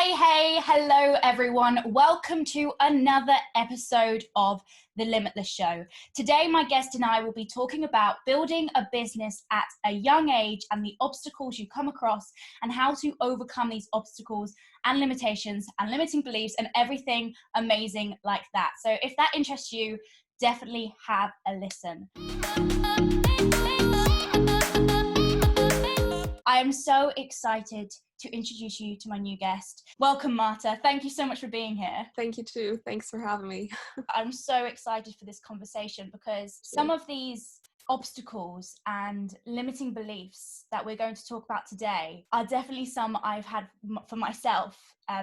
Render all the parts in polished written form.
Hello everyone. Welcome to another episode of The Limitless Show. Today, my guest and I will be talking about building a business at a young age and the obstacles you come across and how to overcome these obstacles and limitations and limiting beliefs and everything amazing like that. So if that interests you, definitely have a listen. I am so excited to introduce you to my new guest. Welcome, Marta. Thank you so much for being here. Thank you too. Thanks for having me. I'm so excited for this conversation because some of these obstacles and limiting beliefs that we're going to talk about today are definitely some I've had for myself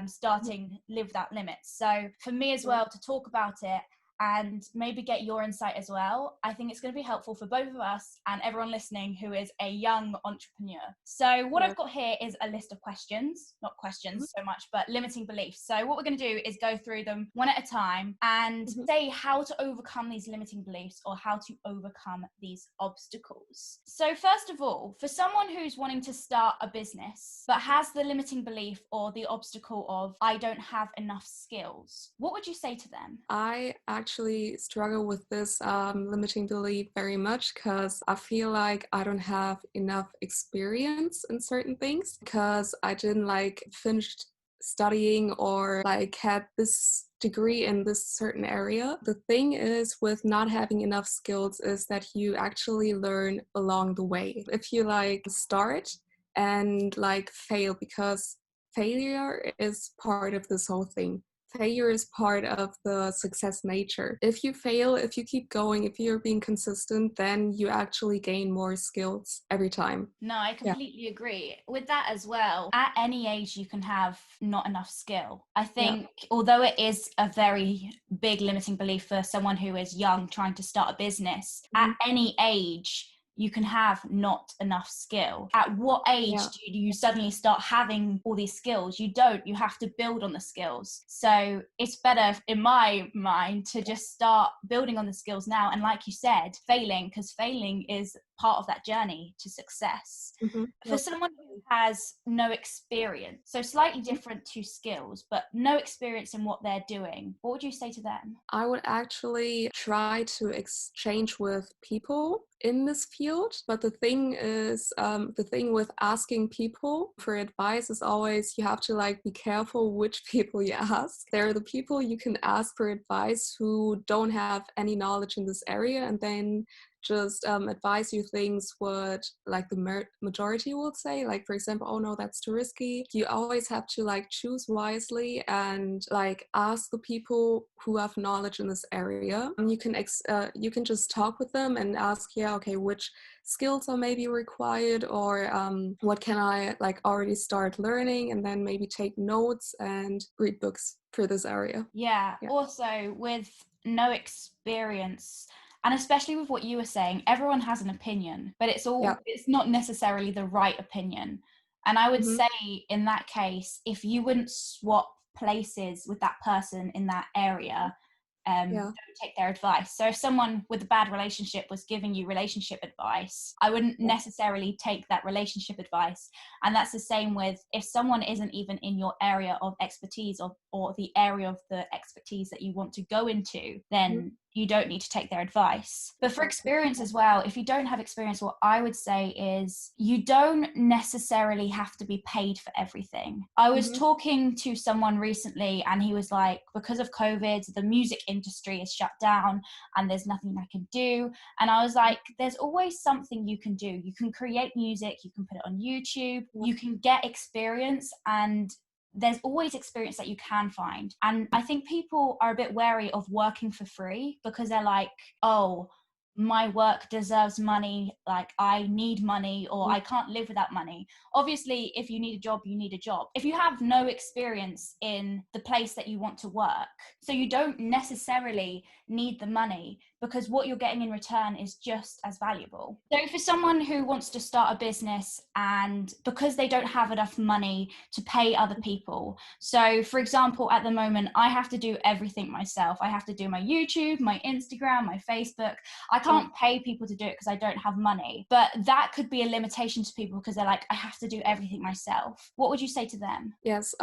starting Live Without Limits. So for me as well to talk about it and maybe get your insight as well, I think it's going to be helpful for both of us and everyone listening who is a young entrepreneur. So what I've got here is a list of questions, not questions so much, but limiting beliefs. So what we're going to do is go through them one at a time and say how to overcome these limiting beliefs or how to overcome these obstacles. So first of all, for someone who's wanting to start a business but has the limiting belief or the obstacle of I don't have enough skills, what would you say to them? I actually struggle with this limiting belief very much because I feel like I don't have enough experience in certain things because I didn't finish studying or had this degree in this certain area. The thing is with not having enough skills is that you actually learn along the way. If you start and fail, because failure is part of this whole thing. Failure is part of the success nature. If you fail, if you keep going, if you're being consistent, then you actually gain more skills every time. No, I completely agree with that as well. At any age, you can have not enough skill. I think although it is a very big limiting belief for someone who is young trying to start a business, at any age, you can have not enough skill. At what age do you suddenly start having all these skills? You don't. You have to build on the skills. So it's better, in my mind, to just start building on the skills now. And like you said, failing, because failing is part of that journey to success. For someone who has no experience, so slightly different to skills, but no experience in what they're doing, what would you say to them? I would actually try to exchange with people in this field, but the thing is, the thing with asking people for advice is always you have to be careful which people you ask. There are the people you can ask for advice who don't have any knowledge in this area and then just advise you things what the majority would say, for example, oh no, that's too risky. You always have to choose wisely and ask the people who have knowledge in this area. You can just talk with them and ask, which skills are maybe required, or what can I already start learning, and then maybe take notes and read books for this area. Also with no experience, and especially with what you were saying, everyone has an opinion, but it's not necessarily the right opinion. And I would say in that case, if you wouldn't swap places with that person in that area, don't take their advice. So if someone with a bad relationship was giving you relationship advice, I wouldn't necessarily take that relationship advice. And that's the same with if someone isn't even in your area of expertise or the area of the expertise that you want to go into, then you don't need to take their advice. But for experience as well, if you don't have experience, what I would say is you don't necessarily have to be paid for everything. I was talking to someone recently and he was like, because of COVID, the music industry is shut down and there's nothing I can do. And I was like, there's always something you can do. You can create music, you can put it on YouTube, you can get experience, and there's always experience that you can find. And I think people are a bit wary of working for free because they're like, oh, my work deserves money, I need money, or I can't live without money. Obviously, if you need a job, you need a job. If you have no experience in the place that you want to work, so you don't necessarily need the money because what you're getting in return is just as valuable. So for someone who wants to start a business and because they don't have enough money to pay other people, so for example, at the moment, I have to do everything myself. I have to do my YouTube, my Instagram, my Facebook. I can't pay people to do it because I don't have money, but that could be a limitation to people because they're like, I have to do everything myself. What would you say to them? Yes,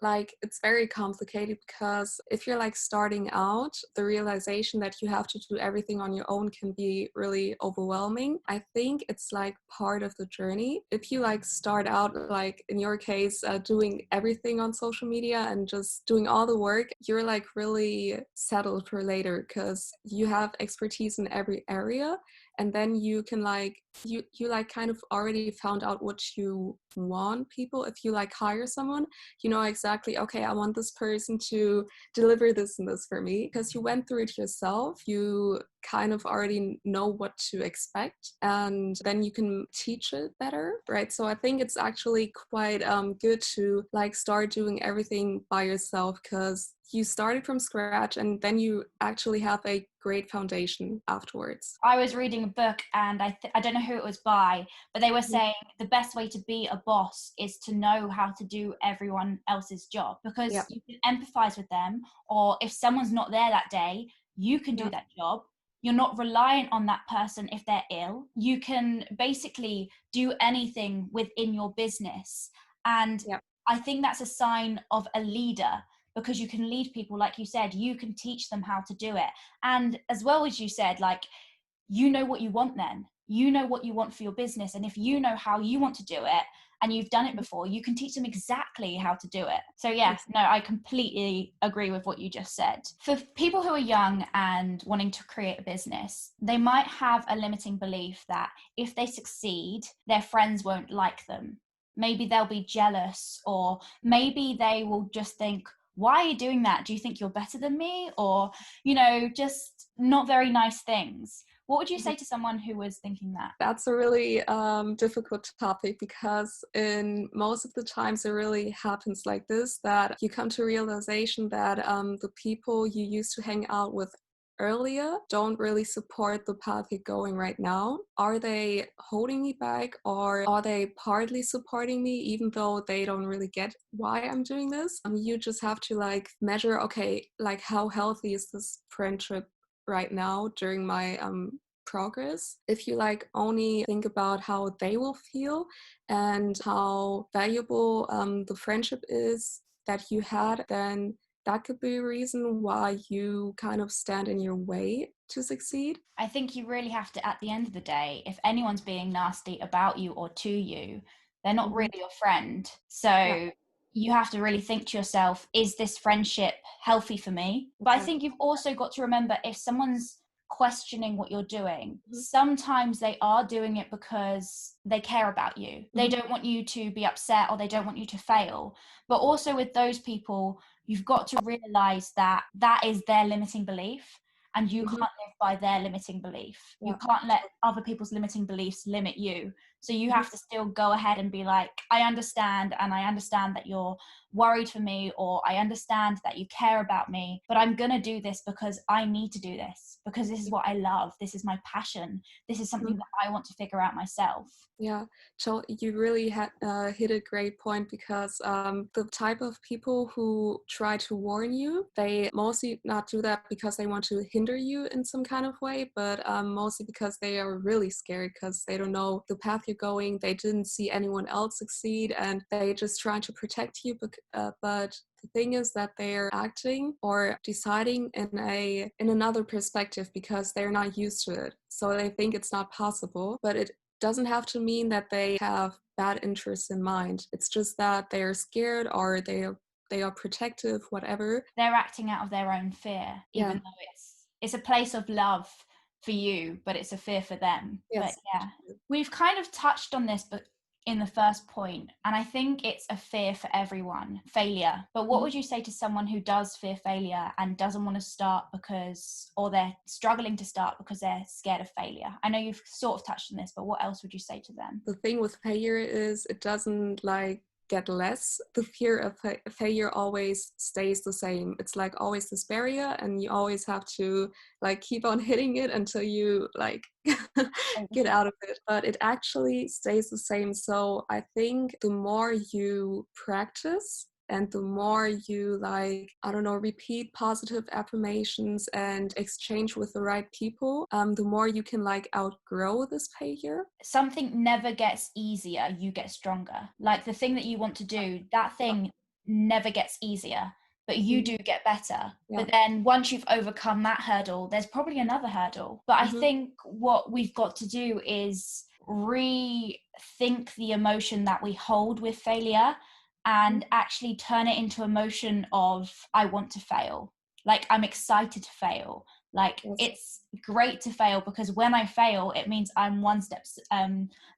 like it's very complicated because if you're like starting out, the realization that you have to do everything on your own can be really overwhelming. I think it's like part of the journey. If you like start out, like in your case, doing everything on social media and just doing all the work, you're like really settled for later because you have expertise in every area. And then you can like you like kind of already found out what you want people. If you like hire someone, you know exactly, okay, I want this person to deliver this and this for me, because you went through it yourself. You kind of already know what to expect, and then you can teach it better, right? So I think it's actually quite good to like start doing everything by yourself, because you started from scratch and then you actually have a great foundation afterwards. I was reading a book, and I don't know who it was by, but they were saying the best way to be a boss is to know how to do everyone else's job, because Yeah. you can empathize with them, or if someone's not there that day, you can do that job. You're not reliant on that person if they're ill. You can basically do anything within your business. And Yeah. I think that's a sign of a leader, because you can lead people, like you said, you can teach them how to do it. And as well as you said, like, you know what you want, then you know what you want for your business, and if you know how you want to do it and you've done it before, you can teach them exactly how to do it. So yeah, no, I completely agree with what you just said. For people who are young and wanting to create a business, they might have a limiting belief that if they succeed, their friends won't like them. Maybe they'll be jealous, or maybe they will just think, why are you doing that? Do you think you're better than me? Or, just not very nice things. What would you say to someone who was thinking that? That's a really difficult topic, because in most of the times it really happens like this, that you come to realization that the people you used to hang out with earlier don't really support the path you're going right now. Are they holding me back, or are they partly supporting me even though they don't really get why I'm doing this? You just have to like measure, okay, like how healthy is this friendship right now during my progress. If you like only think about how they will feel and how valuable the friendship is that you had, then that could be a reason why you kind of stand in your way to succeed. I think you really have to, at the end of the day, if anyone's being nasty about you or to you, they're not really your friend. Yeah, So you have to really think to yourself, is this friendship healthy for me? But I yeah. think you've also got to remember, if someone's questioning what you're doing, Mhm. sometimes they are doing it because they care about you. They don't want you to be upset, or they don't want you to fail. But also with those people, you've got to realize that that is their limiting belief, and you can't Mhm. live by their limiting belief. You Yeah. can't let other people's limiting beliefs limit you. So you Mhm. have to still go ahead and be like, I understand, and I understand that you're worried for me, or I understand that you care about me, but I'm gonna do this because I need to do this, because this is what I love, this is my passion, this is something that I want to figure out myself. Yeah, so you really hit a great point, because the type of people who try to warn you, they mostly not do that because they want to hinder you in some kind of way, but mostly because they are really scared, because they don't know the path you're going. They didn't see anyone else succeed, and they just try to protect you. But the thing is that they're acting or deciding in another perspective, because they're not used to it. So they think it's not possible, but it doesn't have to mean that they have bad interests in mind. It's just that they are scared, or they are protective, whatever. They're acting out of their own fear, Yeah. even though it's a place of love for you, but it's a fear for them. But Yes. yeah, we've kind of touched on this, but in the first point, and I think it's a fear for everyone, failure. But what Mhm. would you say to someone who does fear failure and doesn't want to start because, or they're struggling to start because they're scared of failure? I know you've sort of touched on this, but what else would you say to them? The thing with failure is it doesn't like get less. The fear of failure always stays the same. It's like always this barrier, and you always have to like keep on hitting it until you like get out of it. But it actually stays the same. So I think the more you practice, and the more you like, I don't know, repeat positive affirmations and exchange with the right people, the more you can like outgrow this failure. Something never gets easier, you get stronger. Like the thing that you want to do, that thing never gets easier, but you do get better. Yeah. But then once you've overcome that hurdle, there's probably another hurdle. But I think what we've got to do is rethink the emotion that we hold with failure and actually turn it into emotion of, I want to fail. Like, I'm excited to fail. Like, it's great to fail, because when I fail, it means I'm one step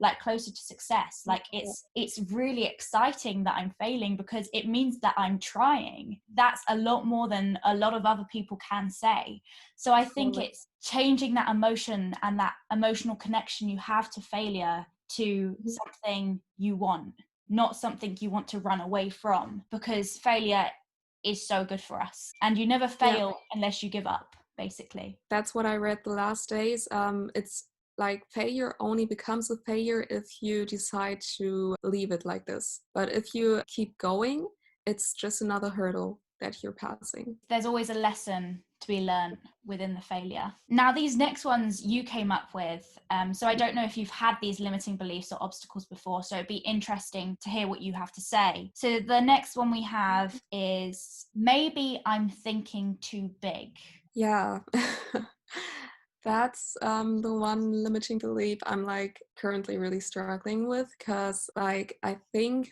like closer to success. Like, it's really exciting that I'm failing, because it means that I'm trying. That's a lot more than a lot of other people can say. So I think it's changing that emotion and that emotional connection you have to failure to something you want, not something you want to run away from, because failure is so good for us, and you never fail unless you give up, basically. That's what I read the last days. It's like failure only becomes a failure if you decide to leave it like this. But if you keep going, it's just another hurdle that you're passing. There's always a lesson to be learned within the failure. Now, these next ones you came up with, so I don't know if you've had these limiting beliefs or obstacles before, so it'd be interesting to hear what you have to say. So the next one we have is, maybe I'm thinking too big. Yeah. That's the one limiting belief I'm like currently really struggling with, because like I think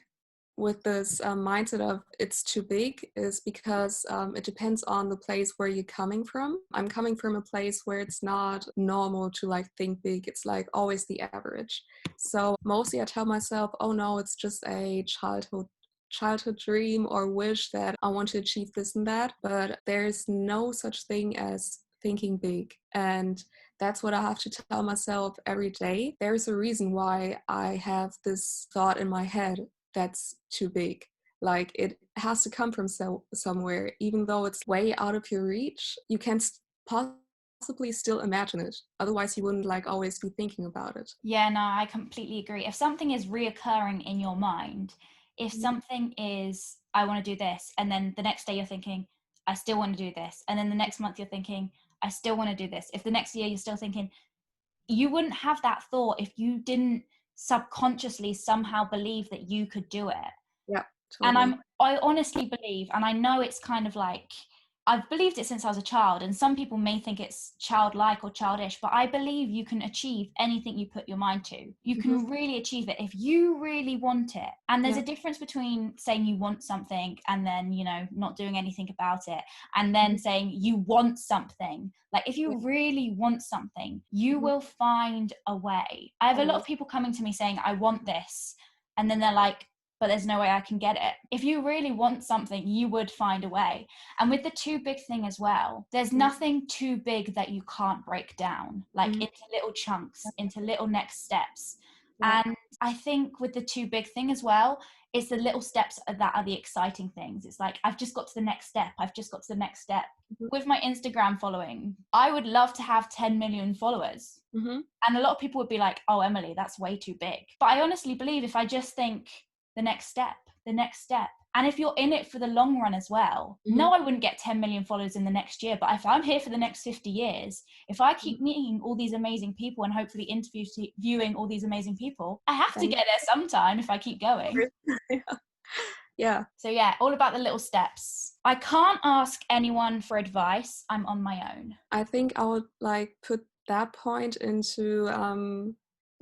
with this mindset of it's too big is because it depends on the place where you're coming from. I'm coming from a place where it's not normal to like think big. It's like always the average. So mostly I tell myself, oh no, it's just a childhood dream or wish that I want to achieve this and that. But there's no such thing as thinking big. And that's what I have to tell myself every day. There's a reason why I have this thought in my head that's too big. Like, it has to come from somewhere. Even though it's way out of your reach, you can possibly still imagine it. Otherwise you wouldn't like always be thinking about it. Yeah, no, I completely agree. If something is reoccurring in your mind, if something is, I want to do this, and then the next day you're thinking, I still want to do this, and then the next month you're thinking, I still want to do this, if the next year you're still thinking, you wouldn't have that thought if you didn't subconsciously somehow believe that you could do it. Yeah, And totally. I honestly believe, and I know it's kind of like, I've believed it since I was a child, and some people may think it's childlike or childish, but I believe you can achieve anything you put your mind to. You can really achieve it if you really want it. And there's a difference between saying you want something and then, you know, not doing anything about it, and then saying you want something. Like, if you really want something, you will find a way. I have a lot of people coming to me saying, I want this, and then they're like, but there's no way I can get it. If you really want something, you would find a way. And with the too big thing as well, there's nothing too big that you can't break down, like into little chunks, into little next steps. And I think with the too big thing as well, it's the little steps that are the exciting things. It's like, I've just got to the next step. I've just got to the next step. With my Instagram following, I would love to have 10 million followers. And a lot of people would be like, oh, Emily, that's way too big. But I honestly believe if I just think, the next step, the next step. And if you're in it for the long run as well, no, I wouldn't get 10 million followers in the next year, but if I'm here for the next 50 years, if I keep meeting all these amazing people and hopefully interviewing all these amazing people, I have to get there sometime if I keep going. Yeah. So yeah, all about the little steps. I can't ask anyone for advice. I'm on my own. I think I would like put that point into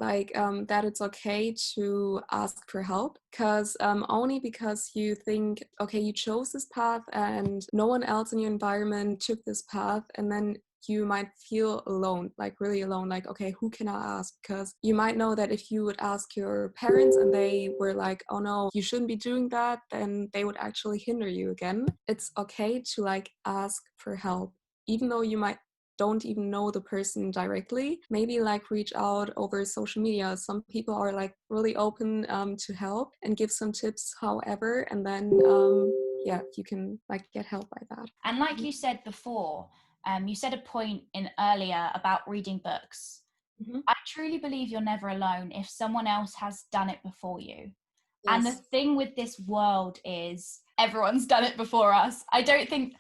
that it's okay to ask for help, because only because you think, okay, you chose this path and no one else in your environment took this path, and then you might feel alone, like really alone, like, okay, who can I ask? Because you might know that if you would ask your parents and they were like, oh no, you shouldn't be doing that, then they would actually hinder you again. It's okay to like ask for help, even though you might don't even know the person directly. Maybe like reach out over social media. Some people are like really open to help and give some tips, however, and then you can like get help by that. And like you said before, you said a point in earlier about reading books. I truly believe you're never alone if someone else has done it before you. Yes. And the thing with this world is everyone's done it before us. I don't think,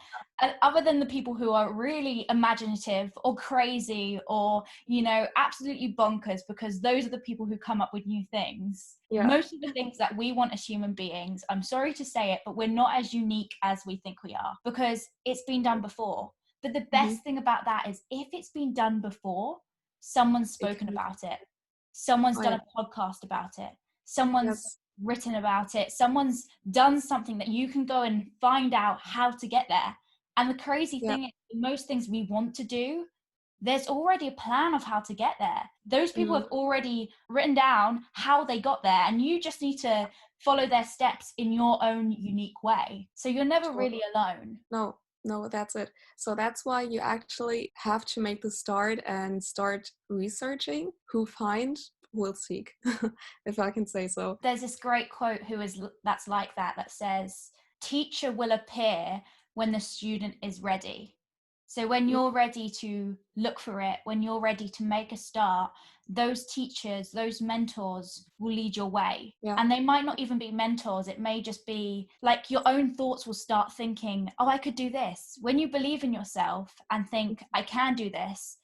other than the people who are really imaginative or crazy or, you know, absolutely bonkers, because those are the people who come up with new things. Yeah. Most of the things that we want as human beings, I'm sorry to say it, but we're not as unique as we think we are, because it's been done before. But the best thing about that is, if it's been done before, someone's spoken about it. Someone's done a podcast about it. Someone's written about it. Someone's done something that you can go and find out how to get there. And the crazy thing is, most things we want to do, there's already a plan of how to get there. Those people have already written down how they got there, and you just need to follow their steps in your own unique way. So you're never really alone. No, that's it. So that's why you actually have to make the start and start researching. Who find will seek, if I can say so. There's this great quote that's like that says, teacher will appear when the student is ready. So when you're ready to look for it, when you're ready to make a start, those teachers, those mentors will lead your way. And they might not even be mentors. It may just be like your own thoughts will start thinking, oh, I could do this. When you believe in yourself and think, I can do this,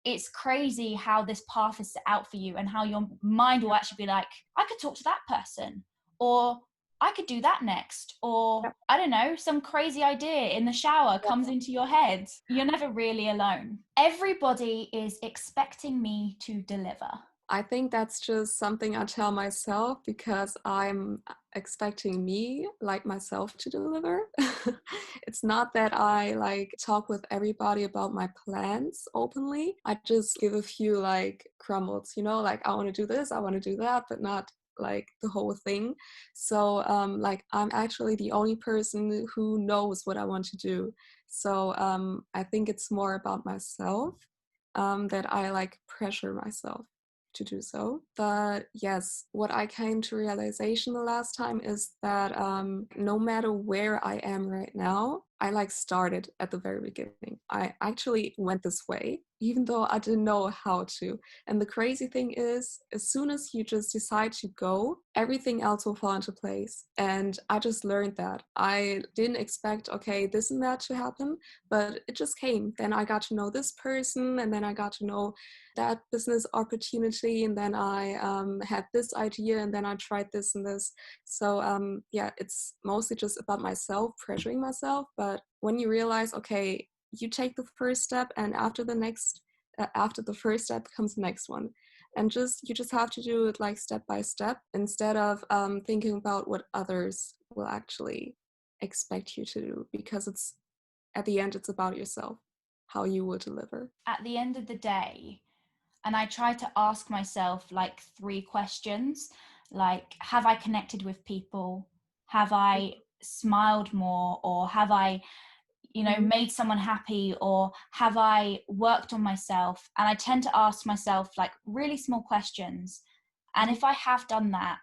it's crazy how this path is set out for you, and how your mind will actually be like, I could talk to that person, or I could do that next, or I don't know, some crazy idea in the shower comes into your head. You're never really alone. Everybody is expecting me to deliver. I think that's just something I tell myself because I'm expecting me, like myself, to deliver. It's not that I like talk with everybody about my plans openly. I just give a few like crumbles, you know, like I want to do this, I want to do that, but not like the whole thing. So like I'm actually the only person who knows what I want to do. So I think it's more about myself, that I like pressure myself to do so. But yes, what I came to realization the last time is that no matter where I am right now, I like started at the very beginning. I actually went this way, even though I didn't know how to. And the crazy thing is, as soon as you just decide to go, everything else will fall into place. And I just learned that. I didn't expect, okay, this and that to happen, but it just came. Then I got to know this person, and then I got to know that business opportunity, and then I had this idea, and then I tried this and this. So yeah, it's mostly just about myself, pressuring myself. But when you realize, okay, you take the first step, and after the first step comes the next one, and you just have to do it like step by step, instead of thinking about what others will actually expect you to do, because it's at the end it's about yourself, how you will deliver. At the end of the day, and I try to ask myself like 3 questions, like, have I connected with people? Have I smiled more? Or have I, you know, made someone happy? Or have I worked on myself? And I tend to ask myself like really small questions. And if I have done that,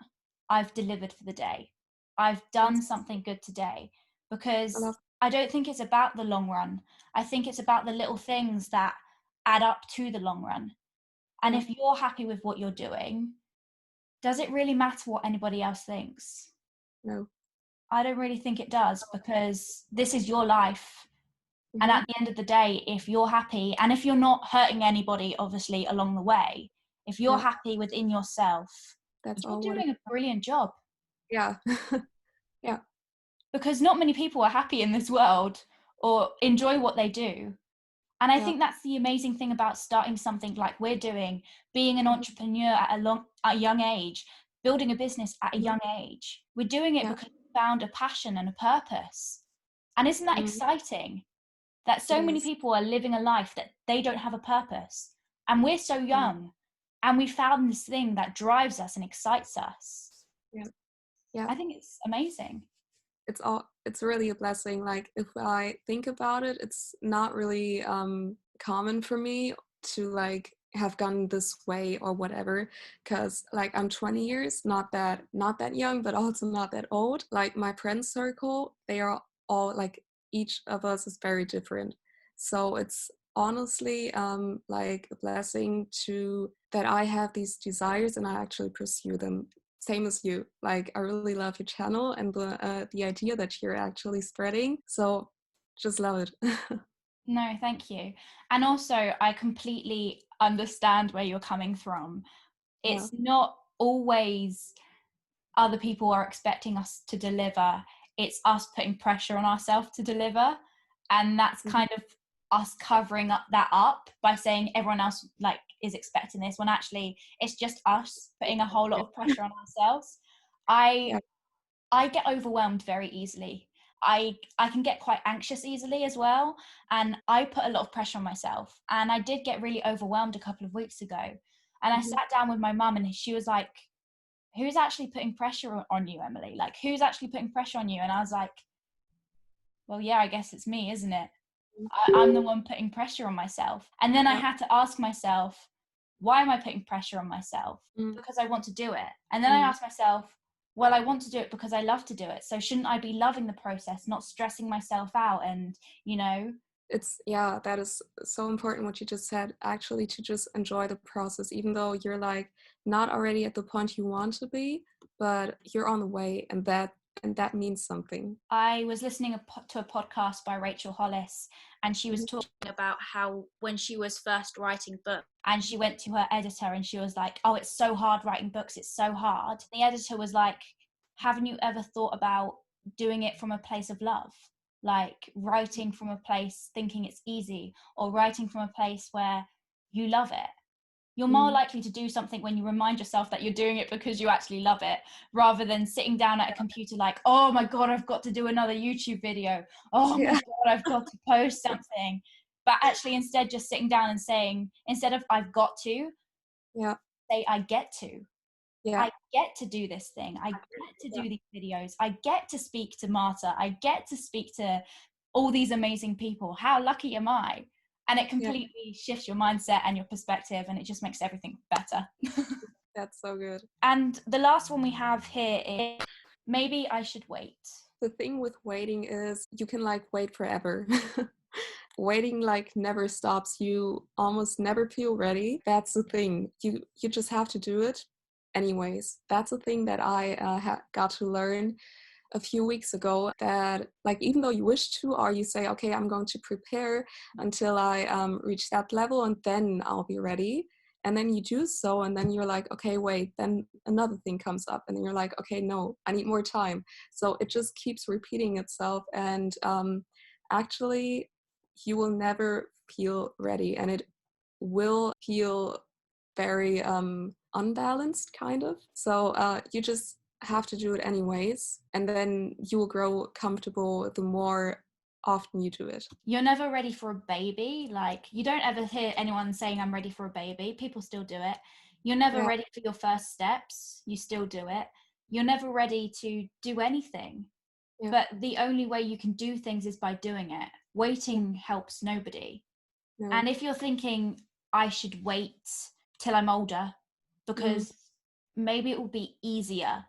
I've delivered for the day. I've done something good today, because I don't think it's about the long run. I think it's about the little things that add up to the long run. And if you're happy with what you're doing, does it really matter what anybody else thinks? No. I don't really think it does, because this is your life. And at the end of the day, if you're happy, and if you're not hurting anybody, obviously, along the way, if you're happy within yourself, you're doing a brilliant job. Yeah. Yeah. Because not many people are happy in this world or enjoy what they do. And I think that's the amazing thing about starting something like we're doing, being an entrepreneur at a young age, building a business at a young age. We're doing it because we found a passion and a purpose. And isn't that exciting? That so many people are living a life that they don't have a purpose. And we're so young, and we found this thing that drives us and excites us. Yeah. I think it's amazing. It's really a blessing. Like, if I think about it, it's not really common for me to like have gone this way or whatever, because like I'm 20 years, not that young, but also not that old. Like my friend circle, they are all like, each of us is very different. So it's honestly like a blessing that I have these desires and I actually pursue them, same as you. Like, I really love your channel and the idea that you're actually spreading. So just love it. No, thank you. And also, I completely understand where you're coming from. Yeah. It's not always other people are expecting us to deliver. It's us putting pressure on ourselves to deliver. And that's kind of us covering up by saying everyone else like is expecting this, when actually it's just us putting a whole lot of pressure on ourselves. Yeah. I get overwhelmed very easily. I can get quite anxious easily as well. And I put a lot of pressure on myself. And I did get really overwhelmed a couple of weeks ago. And I sat down with my mum and she was like, who's actually putting pressure on you, Emily? Like, who's actually putting pressure on you? And I was like, well, yeah, I guess it's me, isn't it? I'm the one putting pressure on myself. And then I had to ask myself, why am I putting pressure on myself? Because I want to do it. And then I asked myself, well, I want to do it because I love to do it. So shouldn't I be loving the process, not stressing myself out? And, you know, that is so important what you just said, actually, to just enjoy the process, even though you're like not already at the point you want to be, but you're on the way, and that means something. I was listening to a podcast by Rachel Hollis, and she was talking about how when she was first writing books and she went to her editor and she was like, oh, it's so hard writing books, it's so hard. The editor was like, haven't you ever thought about doing it from a place of love? Like writing from a place thinking it's easy, or writing from a place where you love it. You're more likely to do something when you remind yourself that you're doing it because you actually love it, rather than sitting down at a computer like, oh my God, I've got to do another YouTube video. Oh my God, I've got to post something. But actually instead just sitting down and saying, instead of I've got to, say I get to. I get to do this thing. I get to do these videos. I get to speak to Marta. I get to speak to all these amazing people. How lucky am I? And it completely shifts your mindset and your perspective, and it just makes everything better. That's so good. And the last one we have here is, maybe I should wait. The thing with waiting is you can like wait forever. Waiting like never stops. You almost never feel ready. That's the thing. You just have to do it anyways. That's the thing that I got to learn a few weeks ago, that like even though you wish to, or you say, okay, I'm going to prepare until I reach that level and then I'll be ready, and then you do so, and then you're like, okay, wait, then another thing comes up, and then you're like, okay, no, I need more time. So it just keeps repeating itself, and actually you will never feel ready, and it will feel very unbalanced kind of. So you just have to do it anyways, and then you will grow comfortable the more often you do it. You're never ready for a baby. Like, you don't ever hear anyone saying I'm ready for a baby. People still do it. You're never ready for your first steps. You still do it. You're never ready to do anything. But the only way you can do things is by doing it. Waiting helps nobody. And if you're thinking, I should wait till I'm older because maybe it will be easier,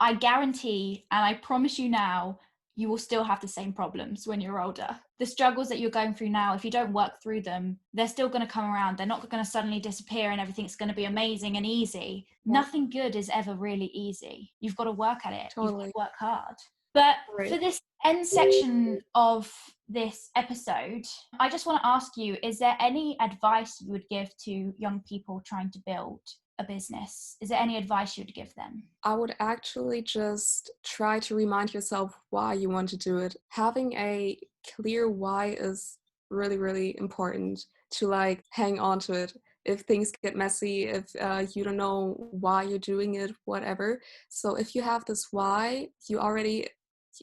I guarantee, and I promise you now, you will still have the same problems when you're older. The struggles that you're going through now, if you don't work through them, they're still going to come around. They're not going to suddenly disappear and everything's going to be amazing and easy. Nothing good is ever really easy. You've got to work at it. You've got to work hard. But for this end section of this episode, I just want to ask you, is there any advice you would give to young people trying to build a business? Is there any advice you'd give them? I would actually just try to remind yourself why you want to do it. Having a clear why is really, really important to like hang on to it. If things get messy, if you don't know why you're doing it, whatever. So if you have this why,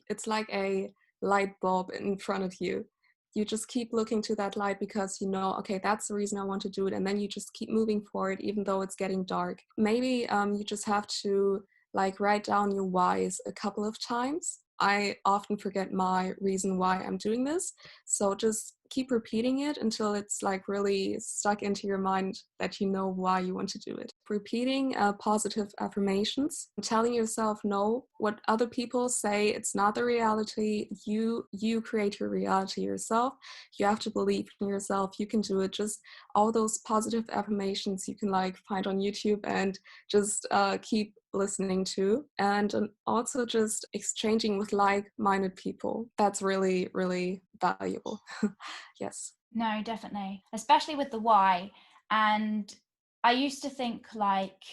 it's like a light bulb in front of you. You just keep looking to that light because you know, okay, that's the reason I want to do it. And then you just keep moving forward, even though it's getting dark. Maybe you just have to like write down your whys a couple of times. I often forget my reason why I'm doing this. So just keep repeating it until it's like really stuck into your mind that you know why you want to do it. Repeating positive affirmations, telling yourself no, what other people say, it's not the reality. You create your reality yourself. You have to believe in yourself. You can do it. Just all those positive affirmations you can like find on YouTube and just keep listening to, and also just exchanging with like-minded people. That's really, really valuable. Yes. No, definitely. Especially with the why. And I used to think like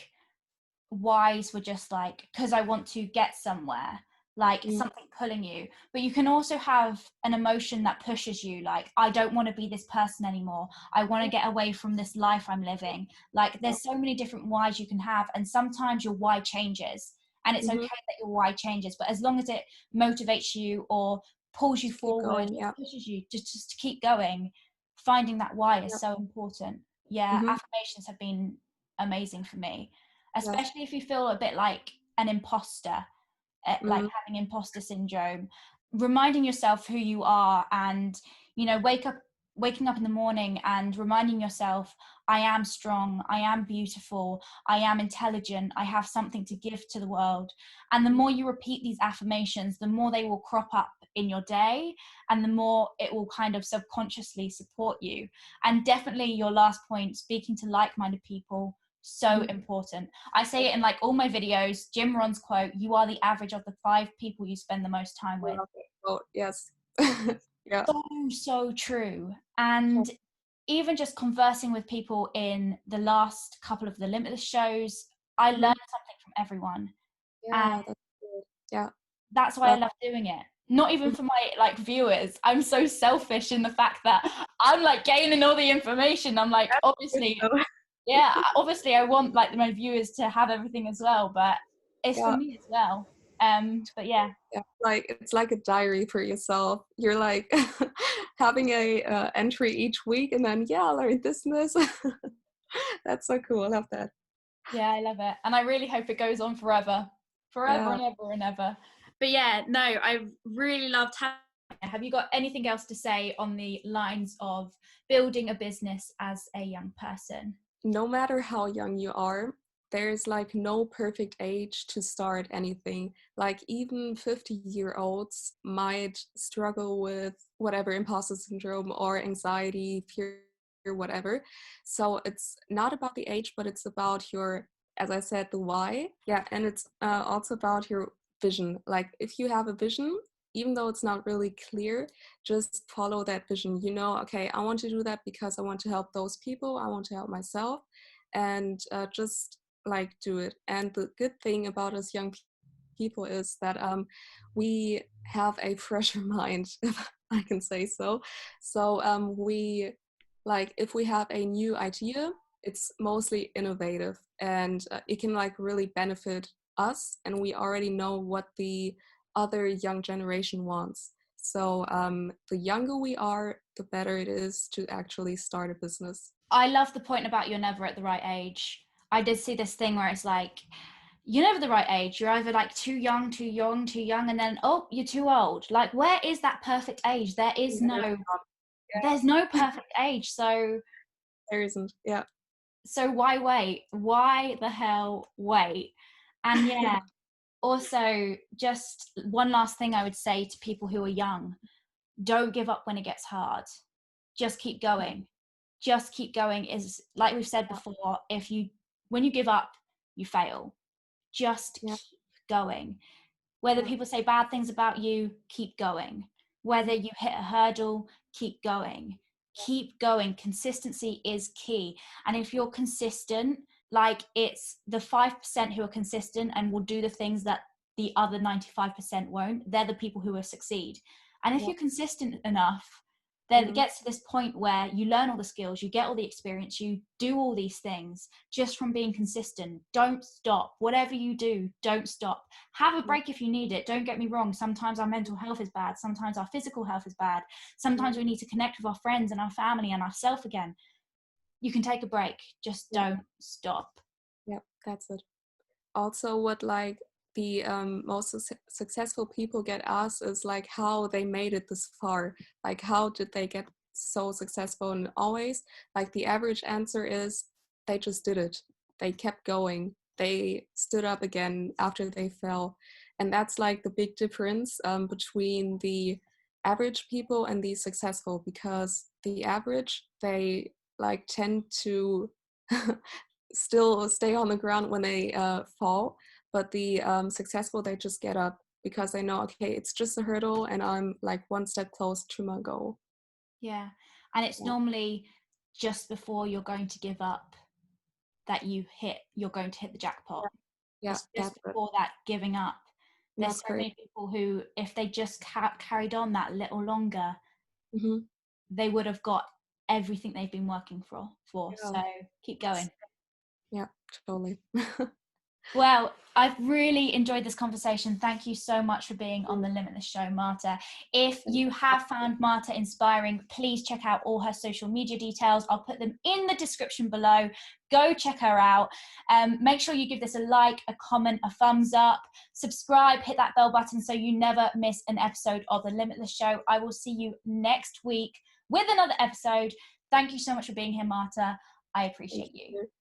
whys were just like, because I want to get somewhere, like something pulling you. But you can also have an emotion that pushes you, like, I don't want to be this person anymore. I want to get away from this life I'm living. Like, there's so many different whys you can have. And sometimes your why changes. And it's okay that your why changes. But as long as it motivates you or pulls you forward, Going, yeah. pushes you just to keep going, finding that why is so important. Yeah, affirmations have been amazing for me, especially if you feel a bit like an imposter, like having imposter syndrome. Reminding yourself who you are, and waking up in the morning and reminding yourself, I am strong, I am beautiful, I am intelligent, I have something to give to the world. And the more you repeat these affirmations, the more they will crop up in your day, and the more it will kind of subconsciously support you. And definitely your last point, speaking to like-minded people, so important. I say it in like all my videos. Jim Rohn's quote, you are the average of the 5 people you spend the most time with. Oh, yes. Yeah. So true. And even just conversing with people in the last couple of the Limitless shows, I learned something from everyone. Yeah, that's good. Yeah. That's why I love doing it. Not even for my like viewers. I'm so selfish in the fact that I'm like gaining all the information. I'm like, obviously I want like my viewers to have everything as well, but it's for me as well. But yeah, like it's like a diary for yourself. You're like having a entry each week, and then I learned this and this. That's so cool. I love that. yeah, I love it, and I really hope it goes on forever and ever and ever. But yeah, no, I really loved having. Have you got anything else to say on the lines of building a business as a young person? No matter how young you are, there's like no perfect age to start anything. Like even 50-year-olds might struggle with whatever imposter syndrome or anxiety, fear, whatever. So it's not about the age, but it's about your, as I said, the why. Yeah, and it's also about your vision. Like if you have a vision, even though it's not really clear, just follow that vision. You know, okay, I want to do that because I want to help those people. I want to help myself, and just like do it. And the good thing about us young people is that we have a fresher mind, if I can say so. So we like if we have a new idea, it's mostly innovative, and it can like really benefit us, and we already know what the other young generation wants. So the younger we are, the better it is to actually start a business. I love the point about you're never at the right age. I did see this thing where it's like, you're never the right age. You're either like too young, and then, oh, you're too old. Like, where is that perfect age? There's no perfect age. So There isn't. Yeah. So why wait? Why the hell wait? And yeah, also just one last thing I would say to people who are young, don't give up when it gets hard. Just keep going. Just keep going. Is like we've said before, when you give up, you fail. Just keep going. Whether people say bad things about you, keep going. Whether you hit a hurdle, keep going. Keep going. Consistency is key. And if you're consistent, like it's the 5% who are consistent and will do the things that the other 95% won't, they're the people who will succeed. And if you're consistent enough, then it gets to this point where you learn all the skills, you get all the experience, you do all these things just from being consistent. Don't stop. Whatever you do, don't stop. Have a break if you need it. Don't get me wrong. Sometimes our mental health is bad. Sometimes our physical health is bad. Sometimes we need to connect with our friends and our family and ourselves again. You can take a break. Just don't stop. Yeah, that's it. Also, what like the most successful people get asked is like how they made it this far. Like how did they get so successful, and always like the average answer is they just did it. They kept going. They stood up again after they fell. And that's like the big difference between the average people and the successful, because the average, they like tend to still stay on the ground when they fall, but the successful, they just get up because they know, okay, it's just a hurdle and I'm like one step close to my goal. Yeah. And it's normally just before you're going to give up that you're going to hit the jackpot. Yeah, It's just before that giving up. There's that's so great. many people who, if they just carried on that little longer, they would have got everything they've been working for. Yeah. So keep going. Yeah, totally. Well, I've really enjoyed this conversation. Thank you so much for being on the Limitless Show, Marta. If you have found Marta inspiring, please check out all her social media details. I'll put them in the description below. Go check her out. Make sure you give this a like, a comment, a thumbs up, subscribe, hit that bell button so you never miss an episode of the Limitless Show. I will see you next week with another episode. Thank you so much for being here, Marta. I appreciate you.